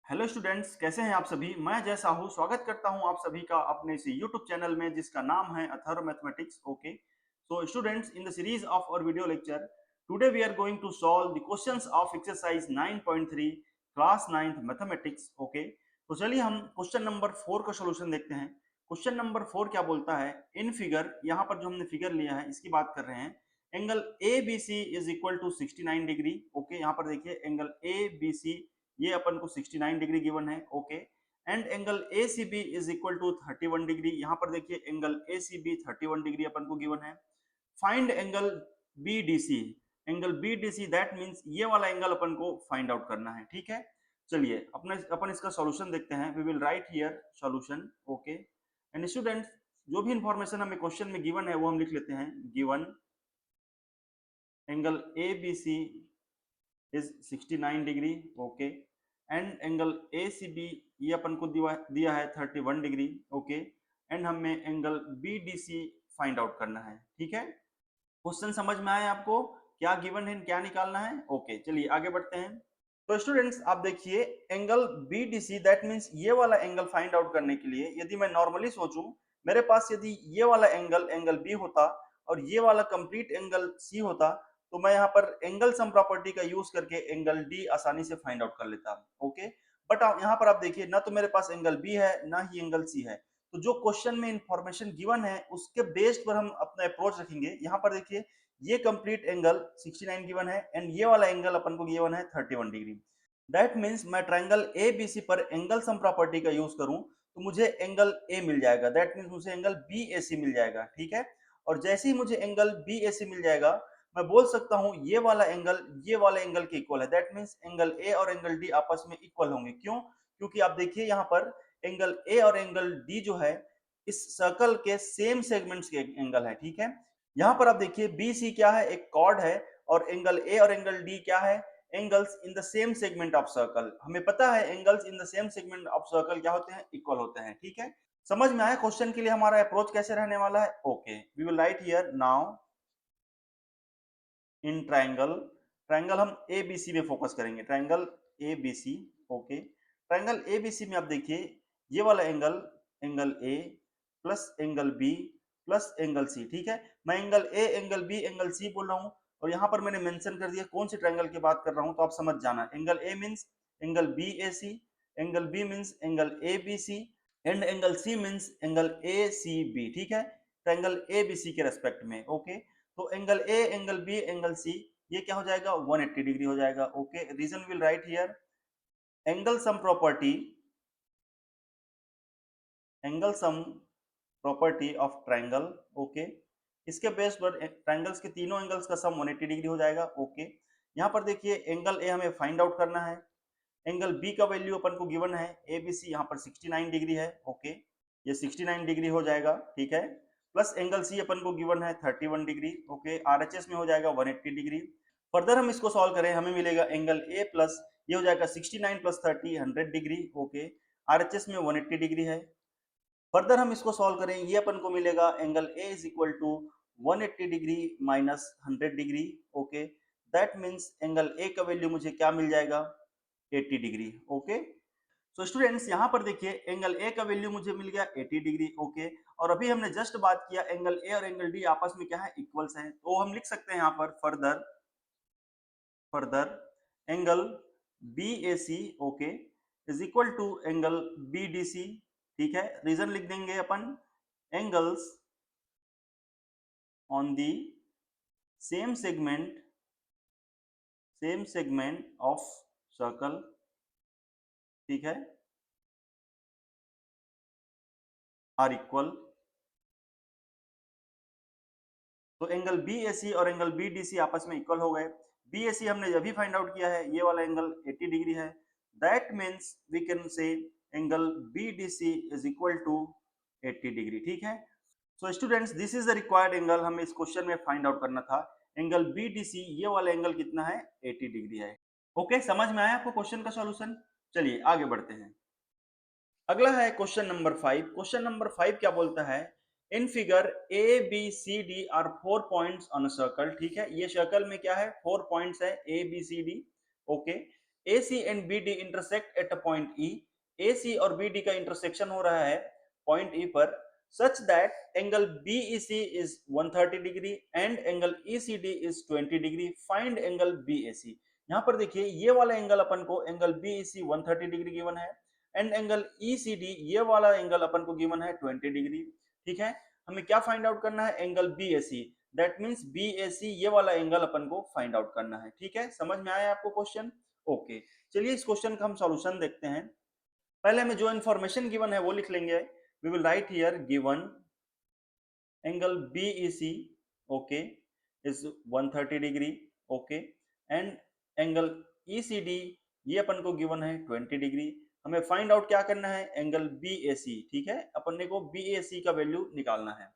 Hello students, कैसे हैं आप सभी। मैं जय साहू स्वागत करता हूं आप सभी का अपने इस यूट्यूब चैनल में जिसका नाम है Atharva mathematics. Okay, so students, in the series of our video lecture today we are going to solve the questions of exercise 9.3 class 9th mathematics. Okay, तो चलिए हम क्वेश्चन नंबर 4 का सॉल्यूशन देखते हैं। क्वेश्चन नंबर 4 क्या बोलता है। इन फिगर, यहाँ पर जो हमने फिगर लिया है इसकी बात कर रहे हैं। Angle A B C is equal to 69 degree. Okay, यहाँ पर देखिए एंगल ए बी सी ये अपन को 69 डिग्री गिवन है। Okay, and angle A C B is equal to 31 degree. यहाँ पर देखिए angle A C B 31 degree अपन को गिवन है। Find angle B D C. Angle B D C that means ये वाला एंगल अपन को फाइंड आउट करना है। ठीक है, चलिए अपन इसका सॉल्यूशन देखते हैं। We will write here solution. Okay, and students, जो भी इंफॉर्मेशन हमें क्वेश्चन में गिवन है वो हम लिख लेते हैं। Given angle A B C is 69 degree. Okay, and angle A C B ये अपन को दिया है 31 डिग्री। ओके, एंड हमें angle B D C find out करना है। ठीक है, क्वेश्चन समझ में आए आपको, क्या गिवन है, क्या निकालना है। ओके, चलिए आगे बढ़ते हैं। तो स्टूडेंट्स आप देखिए, angle B D C that means ये वाला एंगल फाइंड आउट करने के लिए यदि मैं नॉर्मली सोचूं, मेरे पास यदि ये वाला एंगल एंगल बी होता और ये वाला कंप्लीट एंगल सी होता, तो मैं यहाँ पर एंगल सम प्रॉपर्टी का यूज करके एंगल डी आसानी से फाइंड आउट कर लेता। ओके, बट यहाँ पर आप देखिए ना तो मेरे पास एंगल बी है ना ही एंगल सी है। तो जो क्वेश्चन में इंफॉर्मेशन गिवन है उसके बेस्ड पर हम अपना अप्रोच रखेंगे। यहाँ पर देखिए ये कंप्लीट एंगल 69 गिवन है एंड ये वाला एंगल अपन को गिवन है 31 डिग्री। दैट मीन्स मैं ट्रायंगल ए बी सी पर एंगल सम प्रॉपर्टी का यूज करूं तो मुझे एंगल ए मिल जाएगा। दैट मीन्स मुझे एंगल बी ए सी मिल जाएगा। ठीक है, और जैसे ही मुझे एंगल बी ए सी मिल जाएगा, मैं बोल सकता हूं ये वाला एंगल के इक्वल है। दैट मीन्स एंगल ए और एंगल डी आपस में इक्वल होंगे। क्यों? क्योंकि आप देखिए यहाँ पर एंगल ए और एंगल डी जो है इस सर्कल के सेम सेगमेंट्स के एंगल है। ठीक है, यहाँ पर आप देखिए बी सी क्या है, एक कॉर्ड है, और एंगल ए और एंगल डी क्या है, angles in the same segment of circle. हमें पता है angles in the same segment of circle क्या होते हैं, इक्वल होते हैं। ठीक है, समझ में आया क्वेश्चन के लिए हमारा अप्रोच कैसे रहने वाला है। Okay, we will write here now in triangle. Triangle हम ए बी सी में फोकस करेंगे, triangle A B C. Okay, triangle A B C में आप देखिए ये वाला angle angle A plus angle B plus angle C. ठीक है, मैं angle A angle B angle C बोल रहा हूँ और यहाँ पर मैंने मेंशन कर दिया कौन से ट्रायंगल की बात कर रहा हूँ, तो आप समझ जाना। Angle A means angle B A C, angle B means angle A B C, and angle C means angle A C B. ठीक है, ट्रायंगल ए बी सी के रेस्पेक्ट में। ओके, तो angle A angle B angle C ये क्या हो जाएगा, 180 degree हो जाएगा। Okay, reason will write here angle sum property, angle sum property of triangle. Okay, इसके बेस पर ट्रायंगल्स के तीनों एंगल्स का सम 180 डिग्री हो जाएगा। ओके, यहाँ पर देखिए एंगल ए हमें फाइंड आउट करना है, एंगल बी का वैल्यू अपन को गिवन है ए बी सी, यहाँ पर 69 डिग्री है। ओके, ये 69 डिग्री हो जाएगा। ठीक है, प्लस एंगल सी अपन को गिवन है 31 डिग्री। ओके, आरएचएस में हो जाएगा 180 डिग्री। फर्दर हम इसको सॉल्व करें, हमें मिलेगा एंगल ए प्लस ये हो जाएगा 69 प्लस 30 100 डिग्री। ओके, आरएचएस में 180 डिग्री है। फर्दर हम इसको सॉल्व करें, ये अपन को मिलेगा angle A is equal to 180 degree minus 100 degree. Okay, that means angle A का वैल्यू मुझे क्या मिल जाएगा, 80 डिग्री। ओके, सो स्टूडेंट्स यहाँ पर देखिए एंगल ए का वैल्यू मुझे मिल गया 80 डिग्री। ओके, और अभी हमने जस्ट बात किया एंगल ए और एंगल डी आपस में क्या है, इक्वल्स है। तो हम लिख सकते हैं यहाँ पर further further angle B A C, okay, is equal to angle B D C. ठीक है, रीजन लिख देंगे अपन, angles on the same segment of circle. ठीक है, आर इक्वल। तो एंगल बी ए सी और एंगल बी डी सी आपस में इक्वल हो गए। बी ए सी हमने अभी फाइंड आउट किया है, ये वाला एंगल 80 डिग्री है। That means we can say angle B D C is equal to 80 degree. ठीक है, so students this is the required angle, हमें इस क्वेश्चन में फाइंड आउट करना था। एंगल बी डी सी ये वाला एंगल कितना है, 80 डिग्री है। ओके, समझ में आया आपको क्वेश्चन का सॉल्यूशन। चलिए आगे बढ़ते हैं। अगला है क्वेश्चन नंबर 5। क्वेश्चन नंबर 5 क्या बोलता है, in figure A B C D are 4 points on a circle. ठीक है, ये सर्कल में क्या है, 4 पॉइंट्स है A B C D. Okay, AC and BD intersect at a point E, AC और BD का इंटरसेक्शन हो रहा है पॉइंट E पर, such that angle BEC is 130 degree and angle ECD is 20 degree. Find angle BAC. यहाँ पर देखिए ये वाला एंगल अपन को एंगल BEC 130 डिग्री गिवन है एंड एंगल ECD ये वाला एंगल अपन को गिवन है 20 डिग्री. ठीक है, हमें क्या फाइंड आउट करना है? Angle BAC. That means BAC ये वाला एंगल अपन को फाइंड आउट करना है. ठीक है, समझ में आया आपको क्वेश्चन? ओके, चलिए इस क्वेश्चन का हम सॉल्यूशन देखते हैं. पहले हमें जो इंफॉर्मेशन गिवन है वो लिख लेंगे. We will write here given angle BEC okay is 130 degree okay and angle ECD ये अपन को गिवन है 20 डिग्री. हमें फाइंड आउट क्या करना है? Angle BAC. ठीक है, अपन को BAC का वैल्यू निकालना है.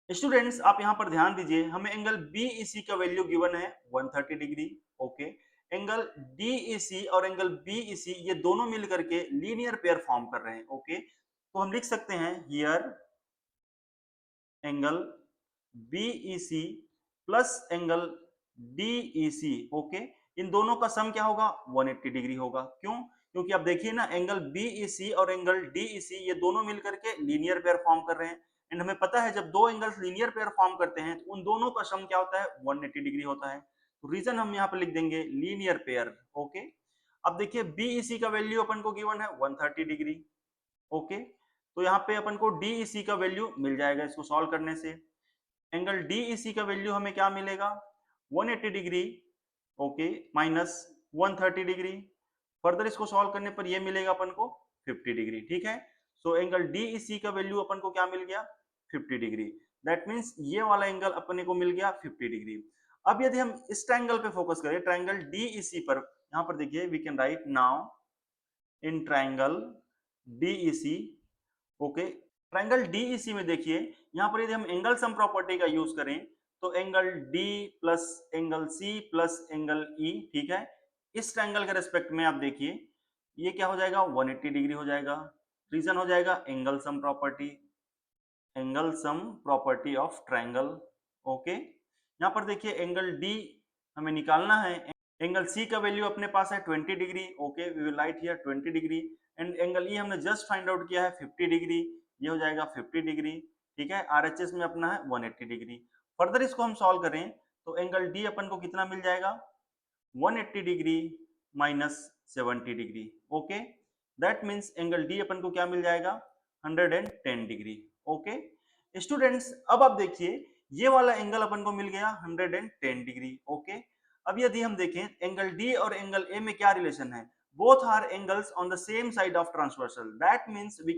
स्टूडेंट्स आप यहां पर ध्यान दीजिए, हमें एंगल BEC का वैल्यू गिवन है 130 डिग्री ओके. एंगल DEC और एंगल BEC ये दोनों मिलकर के लीनियर पेयर फॉर्म कर रहे हैं ओके. तो हम लिख सकते हैं here angle BEC plus angle DEC okay. इन दोनों का सम क्या होगा? 180 डिग्री होगा. क्यों? क्योंकि आप देखिए ना एंगल BEC और एंगल DEC ये दोनों मिलकर के लीनियर पेयर फॉर्म कर रहे हैं एंड हमें पता है जब दो एंगल्स लीनियर पेयर फॉर्म करते हैं तो उन दोनों का सम क्या होता है? 180 डिग्री होता है. तो रीजन हम यहाँ पर लिख देंगे लीनियर पेयर ओके. अब देखिए BEC का वैल्यू अपन को गिवन है 130 डिग्री ओके. तो यहाँ पे अपन को DEC का वैल्यू मिल जाएगा इसको सॉल्व करने से. एंगल DEC का वैल्यू हमें क्या मिलेगा? 180 degree okay minus 130 degree. Further इसको सॉल्व करने पर ये मिलेगा अपन को 50 डिग्री. ठीक है, सो एंगल DEC का वैल्यू अपन को क्या मिल गया? 50 डिग्री. दैट मींस ये वाला एंगल अपने को मिल गया 50 डिग्री. अब यदि हम इस ट्रायंगल पे फोकस करें, ट्रायंगल DEC पर, यहाँ पर देखिए we can write now in triangle DEC okay. Triangle DEC में देखिए यहाँ पर यदि हम एंगल सम प्रॉपर्टी का यूज करें तो angle D plus angle C plus angle E. ठीक है, इस ट्रायंगल के रेस्पेक्ट में आप देखिए ये क्या हो जाएगा? 180 डिग्री हो जाएगा. रीजन हो जाएगा angle sum property, angle sum property of triangle okay. यहाँ पर देखिए एंगल D हमें निकालना है. एंगल C का वैल्यू अपने पास है 20 degree okay. We will write here 20 degree and angle E हमने जस्ट फाइंड आउट किया है 50 डिग्री. ये हो जाएगा 50 डिग्री. ठीक है, RHS में अपना है 180 डिग्री. फर्दर इसको हम सॉल्व करें तो एंगल D अपन को कितना मिल जाएगा? 180 degree minus 70 degree okay. That means angle D अपन को क्या मिल जाएगा? 110 डिग्री ओके. स्टूडेंट्स अब आप देखिए ये वाला एंगल अपन को मिल गया 110 डिग्री ओके. अब यदि हम देखें एंगल D और एंगल A में क्या रिलेशन है? Both are angles on the same side of transversal. That means we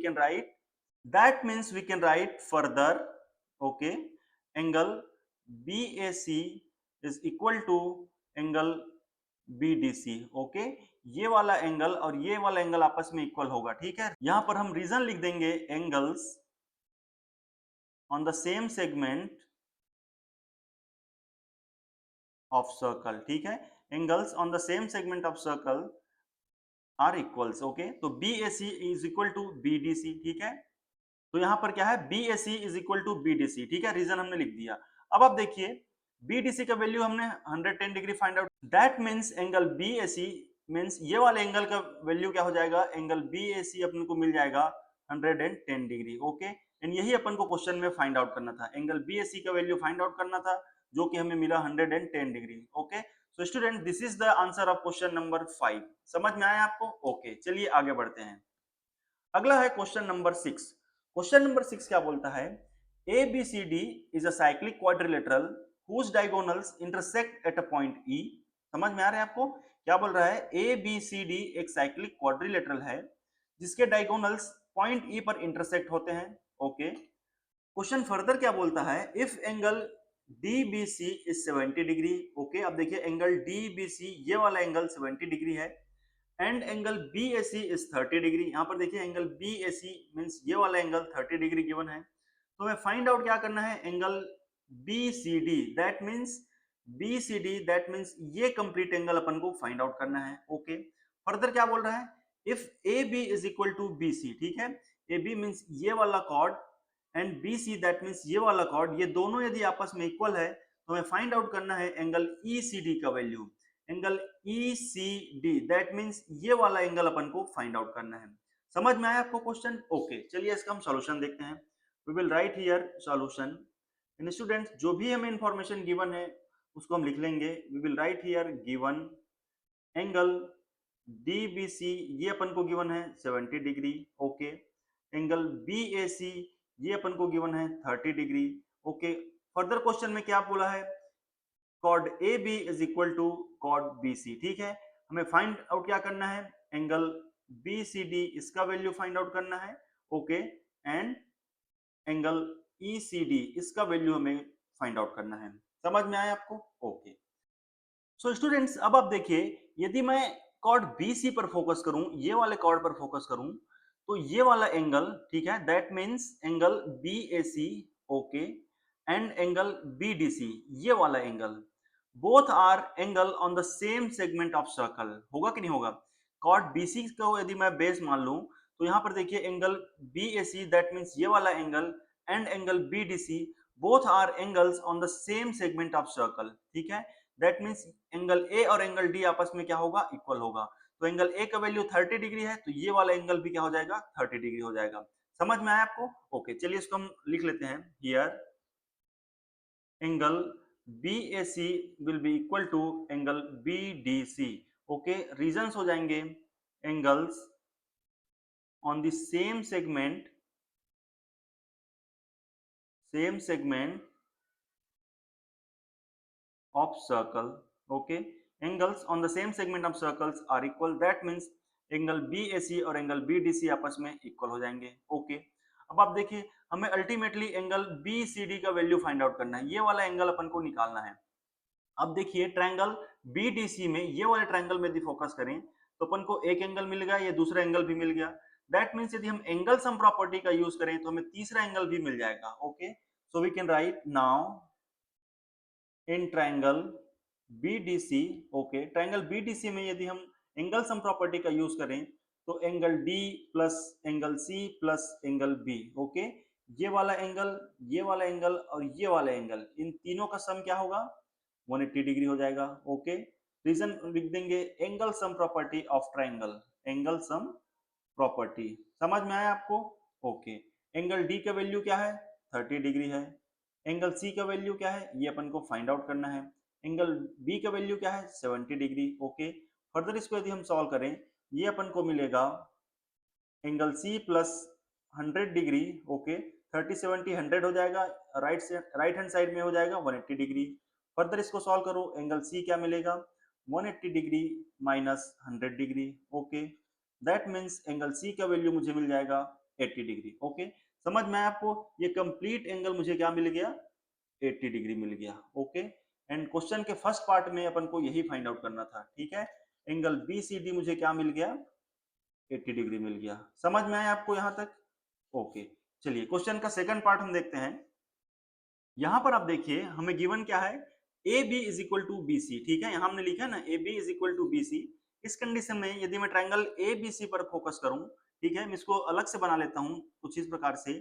can write further okay angle BAC is equal to angle BDC okay. ये वाला एंगल और ये वाला एंगल आपस में इक्वल होगा. ठीक है, यहां पर हम रीजन लिख देंगे angles on the same segment of circle. ठीक है, angles on the same segment of circle are equals okay. तो BAC is equal to BDC. ठीक है, तो यहां पर क्या है? BAC is equal to BDC. ठीक है, रीजन हमने लिख दिया. अब आप देखिए BDC का वैल्यू हमने 110 degree find out. That means angle BAC means ये वाले एंगल का वैल्यू क्या हो जाएगा? एंगल BAC अपन को मिल जाएगा 110 डिग्री ओके. एंड यही अपन को क्वेश्चन में फाइंड आउट करना था. एंगल BAC का वैल्यू फाइंड आउट करना था जो कि हमें मिला 110 degree okay. So student this is the answer of question number 5. समझ में आया आपको? ओके, चलिए आगे बढ़ते हैं. अगला है क्वेश्चन नंबर 6. क्वेश्चन नंबर 6 क्या बोलता है? ABCD is a cyclic quadrilateral whose diagonals intersect at a point E. समझ में आ रहा है आपको? क्या बोल रहा है? ABCD एक साइक्लिक क्वाड्रिलेटरल है जिसके डायगोनल्स पॉइंट E पर इंटरसेक्ट होते हैं ओके. क्वेश्चन फर्दर क्या बोलता है? If angle DBC is 70 degree okay. अब देखिए एंगल DBC ये वाला एंगल 70 डिग्री है and angle BAC is 30 degree. यहाँ पर देखिए एंगल BAC मींस ये वाला एंगल 30 डिग्री गिवन है. तो हमें फाइंड आउट क्या करना है? Angle BCD. दैट मींस ये कंप्लीट एंगल अपन को फाइंड आउट करना है ओके. फर्दर क्या बोल रहा है? If AB is equal to BC. ठीक है, AB मींस ये वाला chord and BC that means ये वाला कॉर्ड, ये दोनों यदि आपस में इक्वल है तो हमें फाइंड आउट करना है एंगल ECD का value. Angle ECD, that means ये वाला एंगल अपन को फाइंड आउट करना है। समझ में आया आपको क्वेश्चन? ओके, चलिए इसका हम सॉल्यूशन देखते हैं। We will write here solution. And students, जो भी हमें इंफॉर्मेशन गिवन है उसको हम लिख लेंगे। We will write here given angle DBC, ये अपन को गिवन है 70 डिग्री, ओके। एंगल BAC, ये अपन को गिवन है 30 डिग्री, ओके। फर्दर क्वेश्चन में क्या बोला है? कॉड AB इज इक्वल टू कॉड BC, ठीक है। हमें फाइंड आउट क्या करना है? एंगल BCD, इसका वैल्यू फाइंड आउट करना है, ओके। एंड एंगल ECD, इसका वैल्यू हमें फाइंड आउट करना है। समझ में आया आपको? ओके। सो स्टूडेंट्स, अब आप देखिए, यदि मैं कॉर्ड BC पर फोकस करूं, ये वाले कॉर्ड पर फोकस करूं, तो ये वाला एंगल, ठीक है, that means angle BAC, okay, and angle BDC, ये वाला angle, both R angle on the same segment of circle. होगा कि नहीं होगा? कॉर्ड BC को यदि मैं बेस मान लूं, तो यहां पर देखिए एंगल BAC, दैट मींस ये वाला angle, and angle BDC, both are angles on the same segment of circle, ठीक है। दैट मीन्स एंगल ए और एंगल डी आपस में क्या होगा? इक्वल होगा। तो एंगल ए का वैल्यू 30 डिग्री है, तो ये वाला एंगल भी क्या हो जाएगा? 30 डिग्री हो जाएगा। समझ में आया आपको? ओके, चलिए इसको हम लिख लेते हैं। Here angle BAC will be equal to angle BDC, okay. Reasons हो जाएंगे angles on the same segment of circle, okay, angles on the same segment of circles are equal, that means angle BAC और angle BDC आपस में equal हो जाएंगे, okay. अब आप देखिए, हमें अल्टीमेटली एंगल BCD का वैल्यू फाइंड आउट करना है, ये वाला एंगल अपन को निकालना है। अब देखिए, ट्रायंगल BDC में ये वाले ट्रायंगल में यदि फोकस करें तो अपन को एक एंगल मिल गया, ये दूसरा एंगल भी मिल गया। दैट मीन्स यदि हम एंगल सम प्रॉपर्टी का यूज करें तो हमें तीसरा एंगल भी मिल जाएगा, okay. So we can write now in triangle BDC, okay, triangle BDC में यदि हम एंगल सम प्रॉपर्टी का यूज करें तो angle D plus angle C plus angle B, okay, ये वाला एंगल और ये वाला एंगल, इन तीनों का सम क्या होगा? 180 डिग्री हो जाएगा, ओके। रीजन लिख देंगे angle sum property of triangle, angle sum property. समझ में आया आपको? ओके। एंगल D का वैल्यू क्या है? 30 डिग्री है। एंगल C का वैल्यू क्या है? ये अपन को फाइंड आउट करना है। एंगल B का वैल्यू क्या है? 70 डिग्री, ओके। फर्दर इसको यदि हम सॉल्व करें, ये अपन को मिलेगा angle C plus 100 degree, okay. 30 70 100 हो जाएगा, राइट हैंड साइड में हो जाएगा 180 डिग्री। फर्दर इसको सॉल्व करो, एंगल C क्या मिलेगा? 180 degree minus 100 degree, okay. That means angle C का वैल्यू मुझे मिल जाएगा 80 डिग्री, ओके। समझ में आया आपको? ये कंप्लीट एंगल मुझे क्या मिल गया? 80 डिग्री मिल गया, ओके। एंड क्वेश्चन के फर्स्ट पार्ट में अपन को यही फाइंड आउट करना था, ठीक है। एंगल BCD मुझे क्या मिल गया? 80 डिग्री मिल गया। समझ में आया आपको यहां तक? ओके, चलिए क्वेश्चन का सेकंड पार्ट हम देखते हैं। यहां पर आप देखिए, हमें गिवन क्या है? AB is equal to BC, ठीक है, यहां हमने लिखा है ना AB is equal to BC। इस कंडीशन में यदि मैं ट्रायंगल ABC पर फोकस करूं, ठीक है, मैं इसको अलग से बना लेता हूं कुछ इस प्रकार से।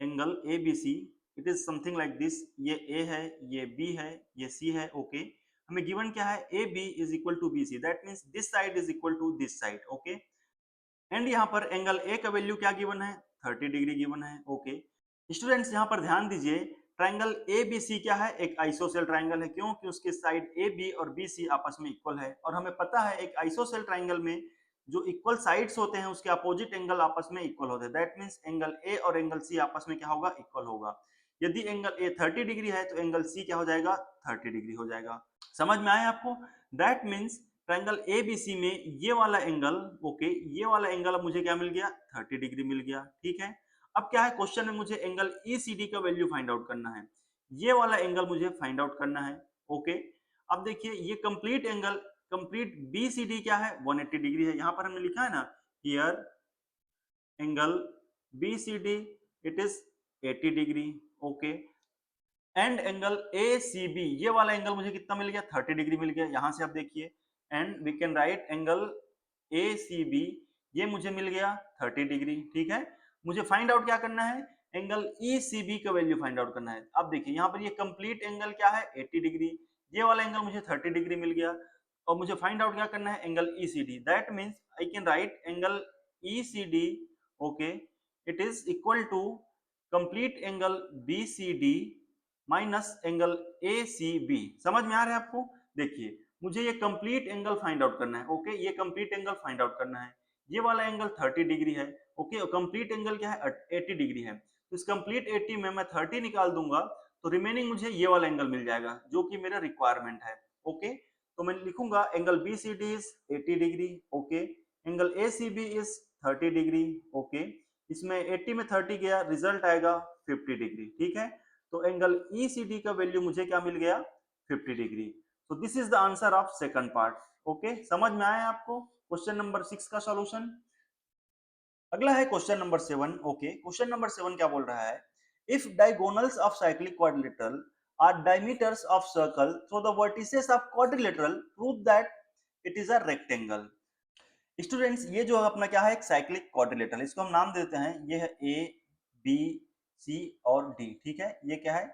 Angle ABC, it is something like this, ये A है, ये B है, ये C है, ओके। हमें गिवन क्या है? AB is equal to BC, that means this side is equal to this side, okay. And यहाँ पर एंगल A का वैल्यू क्या गिवन है? 30 डिग्री गिवन है, ओके। स्टूडेंट्स, यहाँ पर ध्यान दीजिए, ट्रायंगल ABC क्या है? एक आइसोसेल ट्रायंगल है, क्योंकि उसके साइड AB और BC आपस में इक्वल है, और हमें पता है एक आइसोसेल ट्रायंगल में जो इक्वल साइड्स होते हैं उसके अपोजिट एंगल आपस में इक्वल होते हैं। दैट मींस एंगल A और एंगल C आपस में क्या होगा? इक्वल होगा। यदि एंगल A 30 डिग्री है तो एंगल C क्या हो जाएगा? 30 डिग्री हो जाएगा। समझ में आया आपको? दैट मीन्स ट्रायंगल ABC में ये वाला एंगल, ओके, ये वाला एंगल अब मुझे क्या मिल गया? 30 डिग्री मिल गया, ठीक है। अब क्या है, क्वेश्चन में मुझे एंगल ECD का वैल्यू फाइंड आउट करना है, ये वाला एंगल मुझे फाइंड आउट करना है, ओके। अब देखिए, ये कंप्लीट BCD क्या है? 180 डिग्री है। यहाँ पर हमने लिखा है ना, here angle BCD it is 80 degree, okay. And angle ACB, ये वाला एंगल मुझे कितना मिल गया? 30 डिग्री मिल गया। यहां से आप देखिए, and we can write angle ACB, ये मुझे मिल गया 30 डिग्री, ठीक है। मुझे फाइंड आउट क्या करना है? एंगल ECB का वैल्यू फाइंड आउट करना है। अब देखिए, यहाँ पर ये कंप्लीट एंगल क्या है? 80 डिग्री, ये वाला एंगल मुझे 30 डिग्री मिल गया। और मुझे फाइंड आउट क्या करना है, angle ECD. That means I can write angle ECD, okay, it is equal to complete angle BCD minus angle ACB. समझ में आ रहा है आपको? देखिए मुझे ये कंप्लीट एंगल फाइंड आउट करना है, ओके, ये कंप्लीट एंगल फाइंड आउट करना है। ये वाला एंगल 30 डिग्री है, ओके, और कंप्लीट एंगल क्या है, 80 डिग्री है। तो इस कंप्लीट 80 में मैं 30 निकाल दूंगा तो रिमेनिंग मुझे ये वाला एंगल मिल जाएगा जो कि मेरा रिक्वायरमेंट है, ओके। तो मैं लिखूंगा angle BCD is 80 degree, okay, angle ACB is 30 degree, okay, इसमें 80 में 30 गया, रिजल्ट आएगा 50 डिग्री, ठीक है। तो एंगल ईसीडी का वैल्यू मुझे क्या मिल गया, 50 डिग्री। तो this is the answer of second part, okay. समझ में आया आपको क्वेश्चन नंबर 6 का सॉल्यूशन? अगला है question number 7, okay. Question number 7 क्या बोल रहा है, if diagonals of cyclic quadrilateral are diameters of circle so the vertices of quadrilateral prove that it is a rectangle। Students ये जो अपना क्या है, एक साइक्लिक क्वाड्रिलेटरल, इसको हम नाम देते हैं, ये है ए बी सी और डी, ठीक है। ये क्या है,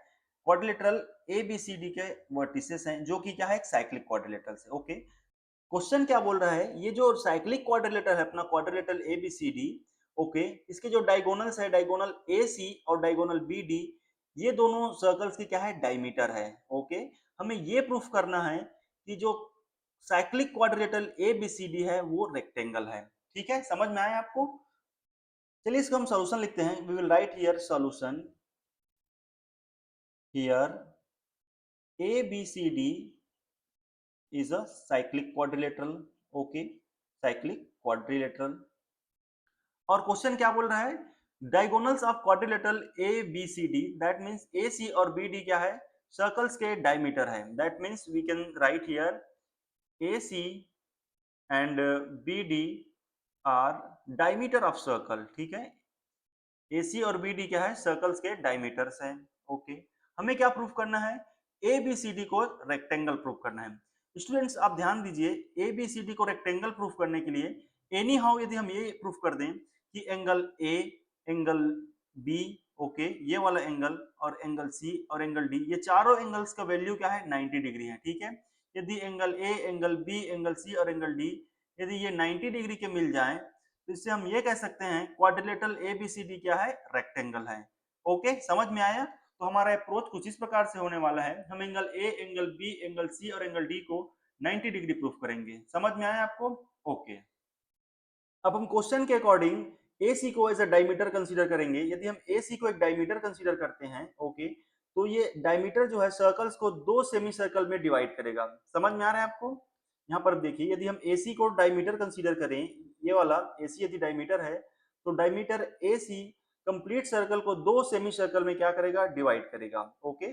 quadrilateral A B C D के वर्टिसेस हैं जो कि क्या है, एक साइक्लिक क्वाड्रिलेटरल से, ओके। क्वेश्चन क्या बोल रहा है, ये जो साइक्लिक क्वाड्रिलेटरल है अपना, quadrilateral A B C D, okay, इसके जो डायगोनल्स है, डायगोनल ए सी और डायगोनल बी डी, ये दोनों सर्कल्स की क्या है, डायमीटर है, ओके। हमें ये प्रूफ करना है कि जो cyclic quadrilateral A B C D है वो रेक्टेंगल है, ठीक है। समझ में आया आपको? चलिए इसका हम सॉल्यूशन लिखते हैं। We will write here solution, here A B C D is a cyclic quadrilateral, okay, cyclic quadrilateral। और क्वेश्चन क्या बोल रहा है, diagonals of quadrilateral A B C D, that means A C और बी डी क्या है, circles के diameter है। That means we can write here A C and B D are diameter of circle, ठीक है। ए सी और B D क्या है, सर्कल्स के डायमीटर्स हैं, ओके। हमें क्या प्रूफ करना है, ए बी सी डी को रेक्टेंगल प्रूफ करना है। स्टूडेंट्स आप ध्यान दीजिए, ए बी सी डी को रेक्टेंगल प्रूफ करने के लिए एनी हाउ यदि हम ये प्रूफ कर दें कि angle A, angle B, okay, ये वाला एंगल और एंगल सी और एंगल डी, ये चारों एंगल्स का वैल्यू क्या है, 90 डिग्री है, ठीक है। यदि angle A, angle B, angle C और एंगल डी यदि ये 90 डिग्री के मिल जाए तो इससे हम ये कह सकते हैं क्वाड्रिलेटरल एबीसीडी क्या है, रेक्टेंगल है, ओके। समझ में आया? तो हमारा अप्रोच कुछ इस प्रकार से होने वाला है, हम angle A, angle B, angle C और एंगल डी को 90 डिग्री प्रूफ करेंगे। समझ में आया आपको? ओके। अब हम क्वेश्चन के अकॉर्डिंग AC को एज अ डायमीटर कंसीडर करेंगे। यदि हम AC को एक डायमीटर कंसीडर करते हैं, ओके, तो ये डायमीटर जो है सर्कल्स को दो सेमी सर्कल में डिवाइड करेगा। समझ में आ रहा है आपको? यहाँ पर देखिए, यदि हम AC को डायमीटर कंसीडर करें, ये वाला AC यदि डायमीटर है तो डायमीटर AC कंप्लीट सर्कल को दो सेमी सर्कल में क्या करेगा, डिवाइड करेगा, ओके।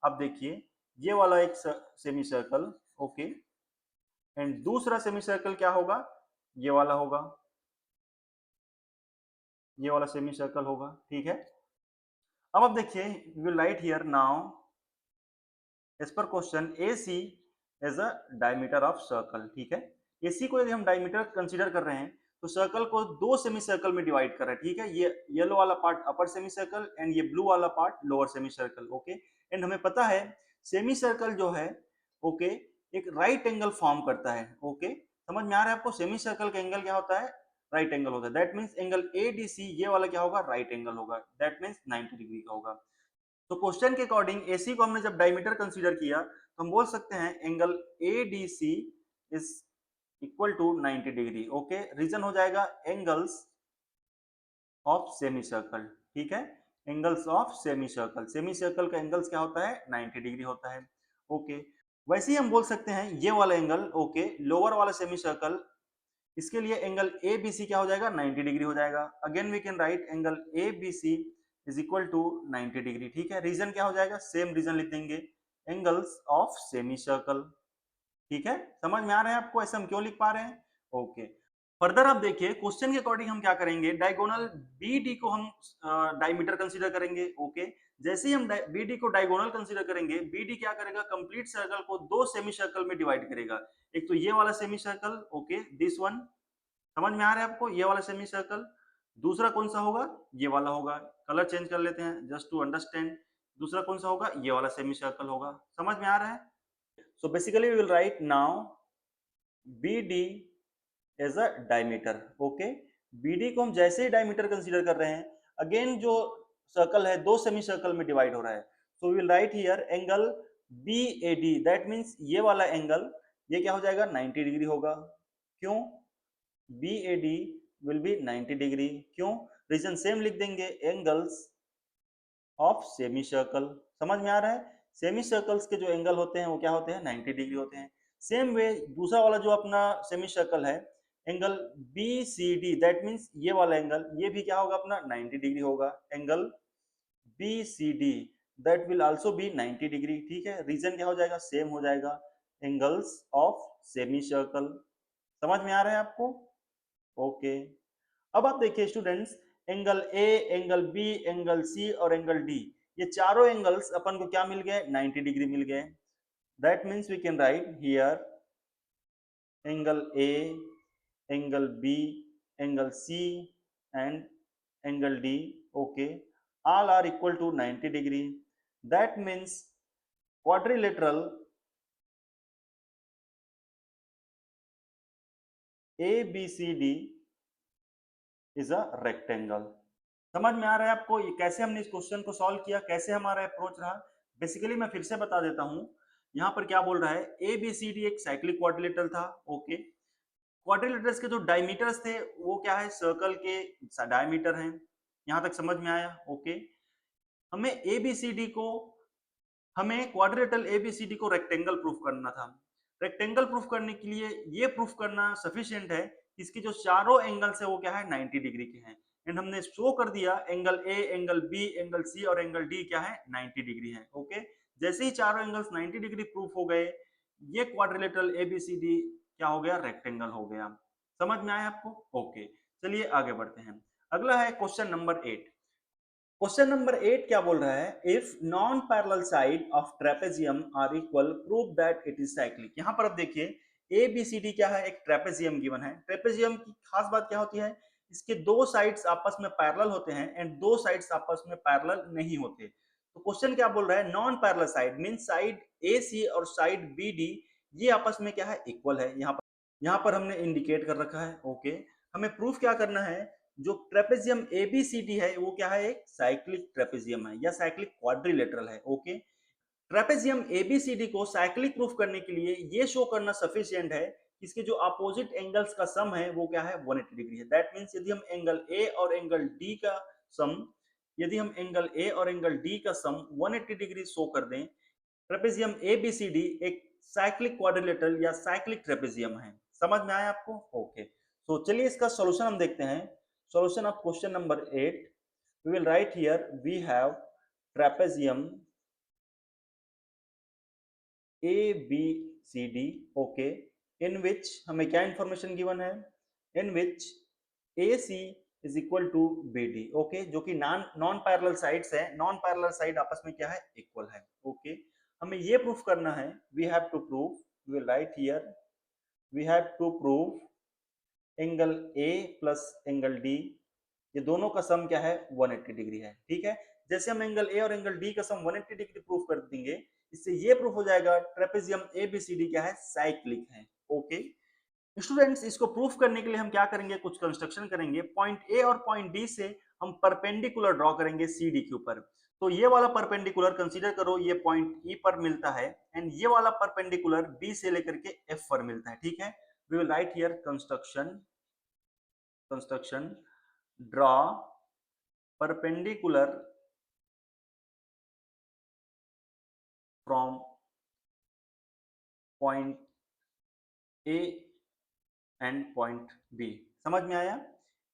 अब देखिए ये वाला एक सेमी सर्कल, ओके, एंड दूसरा सेमी सर्कल क्या होगा, ये वाला होगा, ये वाला सेमी सर्कल होगा, ठीक है। अब आप देखिए, we will write here now as पर question AC as a diameter of circle, ठीक है। AC को यदि हम डायमीटर कंसीडर कर रहे हैं तो सर्कल को दो सेमी सर्कल में डिवाइड कर रहे हैं, ठीक है। ये येलो वाला part upper semi circle and ये ब्लू वाला part lower semi circle, okay. And हमें पता है सेमी सर्कल जो है, ओके, एक राइट एंगल फॉर्म करता है, ओके। समझ में आ रहा है आपको? सेमी सर्कल का एंगल क्या होता है, राइट एंगल होता है। दैट मीन्स एंगल ADC ये वाला क्या होगा, राइट एंगल होगा, दैट मीन्स 90 डिग्री का होगा। तो क्वेश्चन के अकॉर्डिंग AC को हमने जब डायमीटर कंसीडर किया तो हम बोल सकते हैं angle ADC is equal to 90 degree, okay. Reason हो जाएगा एंगल्स ऑफ सेमी सर्कल, ठीक है। Angles of semi circle, semi circle का एंगल्स क्या होता है, 90 डिग्री होता है, ओके। वैसे ही हम बोल सकते हैं ये वाला एंगल, ओके, लोअर वाला सेमी सर्कल, इसके लिए एंगल ABC क्या हो जाएगा, 90 डिग्री हो जाएगा। Again we can write angle ABC is equal to 90 degree, ठीक है। रीजन क्या हो जाएगा, सेम रीजन लिख देंगे, एंगल्स ऑफ सेमी सर्कल, ठीक है। समझ में आ रहा है आपको ऐसे हम क्यों लिख पा रहे हैं? ओके। फर्दर आप देखिए क्वेश्चन के अकॉर्डिंग हम क्या करेंगे, डायगोनल BD को हम डायमीटर कंसीडर करेंगे, ओके। जैसे ही हम BD को डायगोनल कंसीडर करेंगे, BD क्या करेगा, कंप्लीट सर्कल को दो सेमी सर्कल में डिवाइड करेगा। एक तो ये वाला semi circle, okay, this one, समझ में आ रहा है आपको, ये वाला सेमी सर्कल। दूसरा कौन सा होगा, ये वाला होगा। कलर चेंज कर लेते हैं जस्ट टू अंडरस्टैंड। दूसरा कौन सा होगा, ये वाला सेमी सर्कल होगा। समझ में आ रहा है? So basically we will write now B D as a diameter. Okay, B D को हम जैसे ही डायमीटर कंसीडर कर रहे हैं, अगेन जो सर्कल है दो सेमी सर्कल में डिवाइड हो रहा है, so will write here angle B A D, that means ये वाला एंगल ये क्या हो जाएगा 90 डिग्री होगा। क्यों? B A D will be 90 degree. क्यों? रीजन सेम लिख देंगे, एंगल्स ऑफ सेमी सर्कल। समझ में आ रहा है? सेमी सर्कल्स के जो एंगल होते हैं वो क्या होते हैं 90 डिग्री होते हैं। सेम वे दूसरा वाला जो अपना सेमी सर्कल है, angle B C D, that means ये वाला एंगल ये भी क्या होगा अपना 90 डिग्री होगा। Angle B C D that will also be 90 degree. ठीक है, रीजन क्या हो जाएगा सेम हो जाएगा, एंगल्स ऑफ सेमी सर्कल। समझ में आ रहा है आपको? ओके, अब आप देखिए students, angle A, angle B, angle C और एंगल डी, ये चारों एंगल्स अपन को क्या मिल गए 90 डिग्री मिल गए। That means we can write here angle A, angle B, angle C and angle D, okay, all are equal to 90 degree. That means quadrilateral ABCD is a rectangle. समझ में आ रहा है आपको ये कैसे हमने इस क्वेश्चन को सॉल्व किया, कैसे हमारा अप्रोच रहा? बेसिकली मैं फिर से बता देता हूं, यहाँ पर क्या बोल रहा है, ABCD एक साइक्लिक क्वाड्रिलेटरल था। ओके, क्वाड्रिलेटरल्स के जो डायमीटर्स थे वो क्या है सर्कल के डायमीटर हैं। यहाँ तक समझ में आया? ओके, हमें ABCD को हमें क्वाड्रिलेटरल एबीसीडी को रेक्टेंगल प्रूफ करना था। रेक्टेंगल प्रूफ करने के लिए ये प्रूफ करना सफिशिएंट है, इसके जो चारों एंगल्स है वो क्या है 90 डिग्री के हैं। एंड हमने शो कर दिया angle A, angle B, angle C और एंगल डी क्या है 90 डिग्री है। ओके, जैसे ही चारों एंगल्स 90 डिग्री प्रूफ हो गए, ये क्वाड्रिलेटरल एबीसीडी क्या हो गया रेक्टेंगल हो गया। समझ में आया आपको? ओके, चलिए आगे बढ़ते हैं। अगला है क्वेश्चन नंबर 8। क्वेश्चन नंबर 8 क्या बोल रहा है, if non parallel side of trapezium are equal prove that it is cyclic. यहां पर अब देखिए ए बी सी डी क्या है, एक ट्रेपेजियम गिवन है। ट्रेपेजियम की खास बात क्या होती है, इसके दो साइड्स आपस में पैरेलल होते हैं एंड दो साइड्स आपस में पैरेलल नहीं होते। तो क्वेश्चन क्या बोल रहा है, non parallel side mean side A C और साइड बी डी ये आपस में क्या है इक्वल है। यहाँ पर हमने इंडिकेट कर रखा है। ओके, हमें प्रूफ क्या करना है, जो ट्रेपेजियम एबीसीडी है वो क्या है एक साइक्लिक ट्रेपेजियम है या साइक्लिक क्वाड्रिलेटरल है। ओके, ट्रेपेजियम एबीसीडी को साइक्लिक प्रूफ करने के लिए ये शो करना सफिशिएंट है, इसके जो अपोजिट एंगल्स का सम है वो क्या है 180 डिग्री है। दैट मींस यदि हम एंगल ए और एंगल डी का सम यदि हम एंगल ए और एंगल डी का सम 180 डिग्री शो कर दें, ट्रेपेजियम एबीसीडी एक साइक्लिक क्वाड्रिलेटरल या साइक्लिक ट्रेपेजियम है। समझ में आया आपको? ओके, तो चलिए इसका सॉल्यूशन हम देखते हैं। Solution of question number 8, we will write here we have trapezium ABCD, okay, in which हमें क्या information given है, in which AC is equal to BD, okay, जो कि नॉन पैरेलल साइड्स है, नॉन पैरेलल साइड आपस में क्या है इक्वल है। ओके, हमें ये प्रूफ करना है, we have to prove, we will write here we have to prove angle A plus angle D ये दोनों का सम क्या है 180 डिग्री है। ठीक है, जैसे हम एंगल ए और एंगल डी का सम 180 डिग्री प्रूफ कर देंगे, इससे ये प्रूफ हो जाएगा ट्रेपेजियम एबीसीडी क्या है साइक्लिक है। ओके स्टूडेंट्स, इसको प्रूफ करने के लिए हम क्या करेंगे, कुछ कंस्ट्रक्शन करेंगे। पॉइंट ए और पॉइंट डी से हम परपेंडिकुलर ड्रॉ करेंगे सी डी के ऊपर। तो ये वाला परपेंडिकुलर कंसीडर करो ये पॉइंट ई पर मिलता है एंड ये वाला परपेंडिकुलर बी से लेकर के एफ पर मिलता है। ठीक है, we will write here construction draw perpendicular from point A and point B। समझ में आया?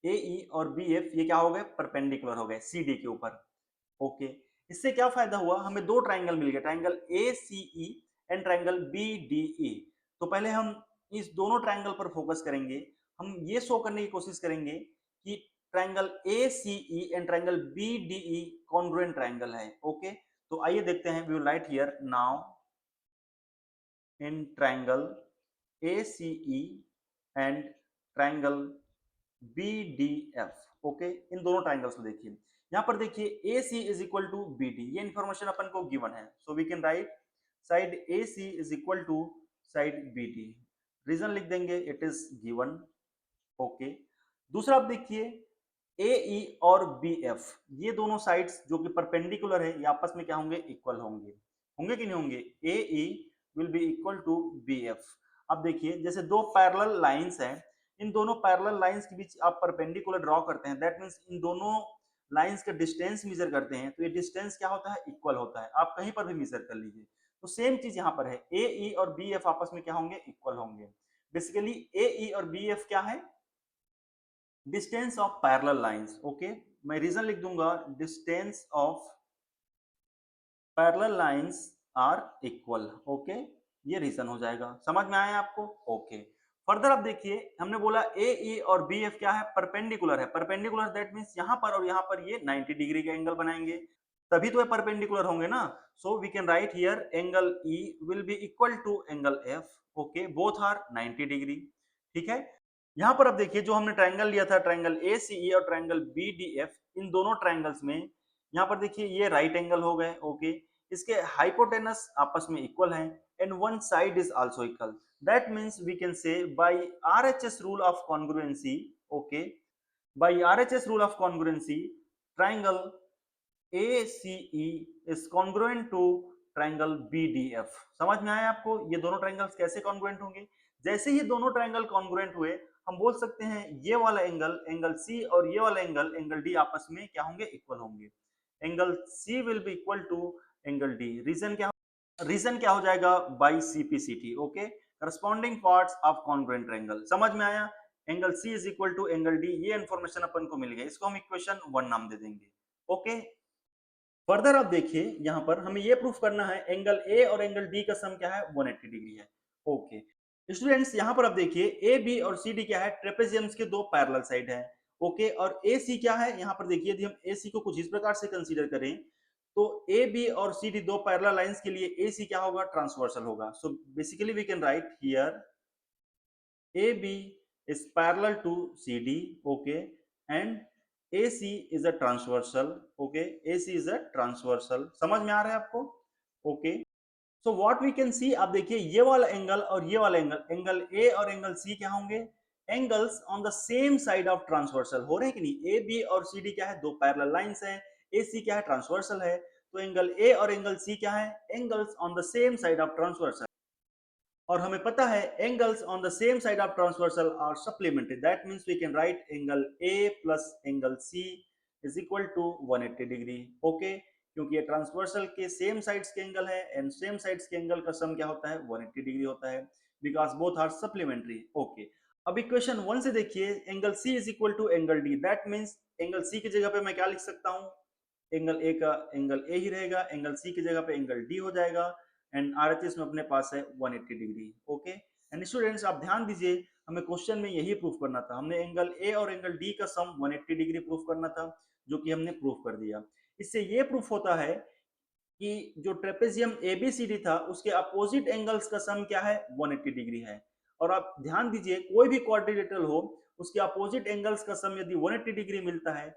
AE और BF ये क्या हो गए परपेंडिकुलर हो गए CD के ऊपर। ओके, इससे क्या फायदा हुआ, हमें दो ट्राइंगल मिल गए, triangle ACE and triangle BDE। तो पहले हम इस दोनों ट्राइंगल पर फोकस करेंगे, हम ये शो करने की कोशिश करेंगे कि triangle ACE and triangle BDE congruent triangle है। ओके, तो आइए देखते हैं, we will write here now in triangle ACE and triangle BDF। Okay, इन दोनों ट्राइंगल्स को देखिए, यहाँ पर देखिए AC is equal to BD, ये इंफॉर्मेशन अपन को गिवन है, so we can write side AC is equal to side BD। Reason लिख देंगे, इट इज गिवन। ओके, दूसरा आप देखिए ए ई और बी एफ, ये दोनों साइड्स जो कि परपेंडिकुलर है ये आपस में क्या होंगे, इक्वल होंगे। होंगे कि नहीं होंगे, A E will be equal to B F. अब देखिए जैसे दो पैरेलल लाइंस हैं, इन दोनों पैरेलल लाइंस के बीच आप परपेंडिकुलर ड्रॉ करते हैं, दैट मींस इन दोनों लाइंस का डिस्टेंस मेजर करते हैं, तो ये डिस्टेंस क्या होता है, इक्वल होता है। आप कहीं पर भी मेजर कर लीजिए, तो सेम चीज यहाँ पर है, ए ई और बी एफ आपस में क्या होंगे, इक्वल होंगे। बेसिकली ए ई और बी एफ क्या है, distance of parallel lines. Okay, मैं रीजन लिख दूंगा, distance of parallel lines are equal. Okay, ये रीजन हो जाएगा, समझ में आया आपको। ओके, फर्दर अब देखिए हमने बोला ए ई और बी एफ क्या है, परपेंडिकुलर है। परपेंडिकुलर दैट मींस यहाँ पर और यहाँ पर ये 90 डिग्री का एंगल बनाएंगे, तभी तो ये परपेंडिकुलर होंगे ना। So we can write here angle E will be equal to angle F. Okay, both are 90 degree. ठीक है, यहाँ पर अब देखिए जो हमने ट्रायंगल लिया था, ट्रायंगल ए सी ई और ट्रायंगल बी डी एफ, इन दोनों ट्रायंगल्स में यहाँ पर देखिए ये राइट एंगल हो गए। ओके, इसके हाइपोटेनस आपस में इक्वल हैं and one side is also equal, that means we can say by RHS rule of congruency. Okay, by RHS rule of congruency triangle ACE is congruent to triangle BDF। समझ में आया आपको, ये दोनों triangles कैसे congruent होंगे, जैसे ही दोनों ट्रायंगल कॉन्ग्रुएंट हुए हम बोल सकते हैं ये वाला एंगल, एंगल C, और ये वाला एंगल, एंगल D आपस में क्या होंगे, इक्वल होंगे। Angle C will be equal to angle D। Reason क्या हो जाएगा, by CPCT। Okay, corresponding parts of congruent triangle. समझ में आया, angle C is equal to angle D, ये इंफॉर्मेशन अपन को मिल गई, इसको हम इक्वेशन 1 नाम दे देंगे। ओके, फर्दर आप देखिए यहाँ पर हमें ये प्रूफ करना है एंगल ए और एंगल डी का सम क्या है, 180 डिग्री है। ओके स्टूडेंट्स, यहाँ पर आप देखिए ए बी और सी डी क्या है, ट्रेपेजियम्स के दो पैरेलल साइड है। ओके, और ए सी क्या है, यहाँ पर देखिए यदि हम ए सी को कुछ इस प्रकार से कंसीडर करें तो ए बी और सी डी दो पैरेलल लाइंस के लिए ए सी क्या होगा, ट्रांसवर्सल होगा। So basically we can write here A B is parallel to CD, okay, and AC is a transversal, okay, AC is a transversal। समझ में आ रहा है आपको। Okay, so what we can see, आप देखिए ये वाला एंगल और ये वाला एंगल, एंगल ए और एंगल सी क्या होंगे, angles on the same side of transversal. हो रहे हैं कि नहीं, ए बी और सी डी क्या है, दो पैरेलल लाइंस हैं, ए सी क्या है, ट्रांसवर्सल है, तो एंगल ए और एंगल सी क्या है, angles on the same side of transversal. और हमें पता है angles on the same side of transversal are supplementary, that means we can write angle A plus angle C is equal to 180 degree. Okay, क्योंकि ये transversal के same sides के angle है and same sides के angle का sum क्या होता है, 180 डिग्री होता है, because both are supplementary. Okay, अब इक्वेशन 1 से देखिए angle C is equal to angle D, that means angle C की जगह पे मैं क्या लिख सकता हूँ, एंगल ए का एंगल ए ही रहेगा, एंगल सी की जगह पे एंगल डी हो जाएगा एंड आरएचएस में अपने पास है 180 डिग्री। ओके, एंड स्टूडेंट्स आप ध्यान दीजिए, हमें क्वेश्चन में यही प्रूफ करना था, हमने एंगल ए और एंगल डी का सम 180 डिग्री प्रूफ करना था, जो कि हमने प्रूफ कर दिया। इससे ये प्रूफ होता है कि जो ट्रेपेजियम एबीसीडी था उसके अपोजिट एंगल्स का सम क्या है, 180 डिग्री है। और आप ध्यान दीजिए कोई भी क्वाड्रिलेटरल हो उसके अपोजिट एंगल्स का सम यदि 180 डिग्री मिलता है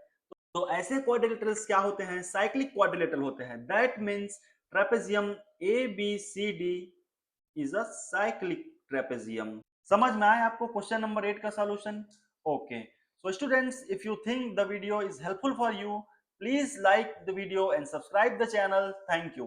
तो ऐसे क्वाड्रिलेटरल्स क्या होते हैं, साइक्लिक क्वाड्रिलेटरल होते हैं। That means trapezium A B C D is a cyclic trapezium. समझ में आया आपको क्वेश्चन नंबर 8 का solution. Okay, so students, if you think the video is helpful for you, please like the video and subscribe the channel. Thank you.